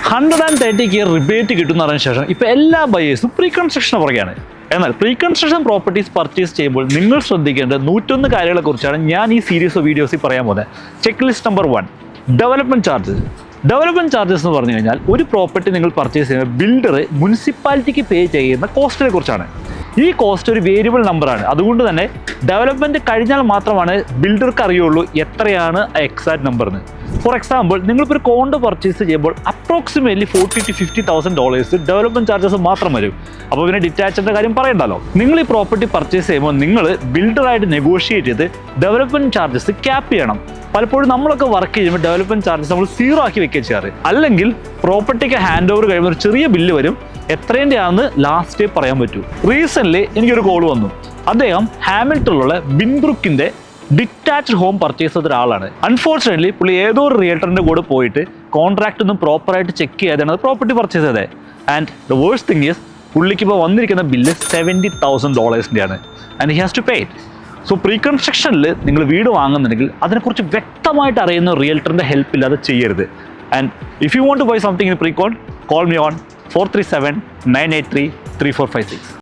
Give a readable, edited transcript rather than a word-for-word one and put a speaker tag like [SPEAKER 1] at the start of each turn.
[SPEAKER 1] 130K rebate കിട്ടുന്ന പറഞ്ഞ ശേഷം ഇപ്പോൾ എല്ലാ ബയേഴ്സും പ്രീ കൺസ്ട്രക്ഷൻ പുറകെയാണ്. എന്നാൽ പ്രീ കൺസ്ട്രക്ഷൻ പ്രോപ്പർട്ടീസ് പർച്ചേസ് ചെയ്യുമ്പോൾ നിങ്ങൾ ശ്രദ്ധിക്കേണ്ട 101 കാര്യങ്ങളെക്കുറിച്ചാണ് ഞാൻ ഈ സീരീസ് ഓഫ് വീഡിയോസിൽ പറയാൻ പോകുന്നത്. Check list number 1, development charges. Development charges എന്ന് പറഞ്ഞു കഴിഞ്ഞാൽ ഒരു പ്രോപ്പർട്ടി നിങ്ങൾ പർച്ചേസ് ചെയ്യുന്ന ബിൽഡർ മുനിസിപ്പാലിറ്റിക്ക് പേ ചെയ്യുന്ന കോസ്റ്റിനെ കുറിച്ചാണ്. ഈ കോസ്റ്റ് ഒരു വേരിയബിൾ നമ്പറാണ്. അതുകൊണ്ട് തന്നെ ഡെവലപ്മെൻറ്റ് കഴിഞ്ഞാൽ മാത്രമാണ് ബിൽഡർക്ക് അറിയുള്ളൂ എത്രയാണ് എക്സാക്ട് നമ്പർ എന്ന്. ഫോർ എക്സാമ്പിൾ, നിങ്ങളിപ്പോൾ ഒരു കോണ്ടോ പർച്ചേസ് ചെയ്യുമ്പോൾ അപ്രോക്സിമേറ്റ്ലി $40,000 to $50,000 ഡെവലപ്മെൻറ്റ് ചാർജസ് മാത്രം വരും. അപ്പോൾ പിന്നെ ഡിറ്റാച്ചിൻ്റെ കാര്യം പറയണ്ടല്ലോ. നിങ്ങൾ ഈ പ്രോപ്പർട്ടി പർച്ചേസ് ചെയ്യുമ്പോൾ നിങ്ങൾ ബിൽഡറായിട്ട് നെഗോഷിയേറ്റ് ചെയ്ത് ഡെവലപ്മെൻറ്റ് ചാർജസ് ക്യാപ്പ് ചെയ്യണം. പലപ്പോഴും നമ്മളൊക്കെ വർക്ക് ചെയ്യുമ്പോൾ ഡെവലപ്മെൻറ്റ് ചാർജസ് നമ്മൾ 0 ആക്കി വെക്കുക ചെയ്യാറ്. അല്ലെങ്കിൽ പ്രോപ്പർട്ടിക്ക് ഹാൻഡ് ഓവർ കഴിയുമ്പോൾ ഒരു ചെറിയ ബില്ല് വരും, എത്രേൻ്റെ ആണെന്ന് ലാസ്റ്റ് പറയാൻ പറ്റൂ. റീസെൻ്റ്ലി എനിക്കൊരു കോൾ വന്നു. അദ്ദേഹം ഹാമിൽട്ടണിലുള്ള ബിൻബ്രുക്കിൻ്റെ ഡിറ്റാച്ച്ഡ് ഹോം പർച്ചേസ് ചെയ്ത ഒരാളാണ്. അൺഫോർച്ചുനേറ്റ്ലി പുള്ളി ഏതോ ഒരു റിയൽട്ടറിൻ്റെ കൂടെ പോയിട്ട് കോൺട്രാക്റ്റ് ഒന്നും പ്രോപ്പറായിട്ട് ചെക്ക് ചെയ്യാതെയാണ് പ്രോപ്പർട്ടി പർച്ചേസ് ചെയ്തത്. And the worst thing is പുള്ളിക്ക് ഇപ്പോൾ വന്നിരിക്കുന്ന bill $70,000 and he has to pay it. So pre കൺസ്ട്രക്ഷനിൽ നിങ്ങൾ വീട് വാങ്ങുന്നുണ്ടെങ്കിൽ അതിനെക്കുറിച്ച് വ്യക്തമായിട്ട് അറിയുന്ന റിയൽട്ടറിൻ്റെ ഹെൽപ്പ് ഇല്ലാതെ ചെയ്യരുത്. And if you want to buy something in pre call me on 437-983-3456.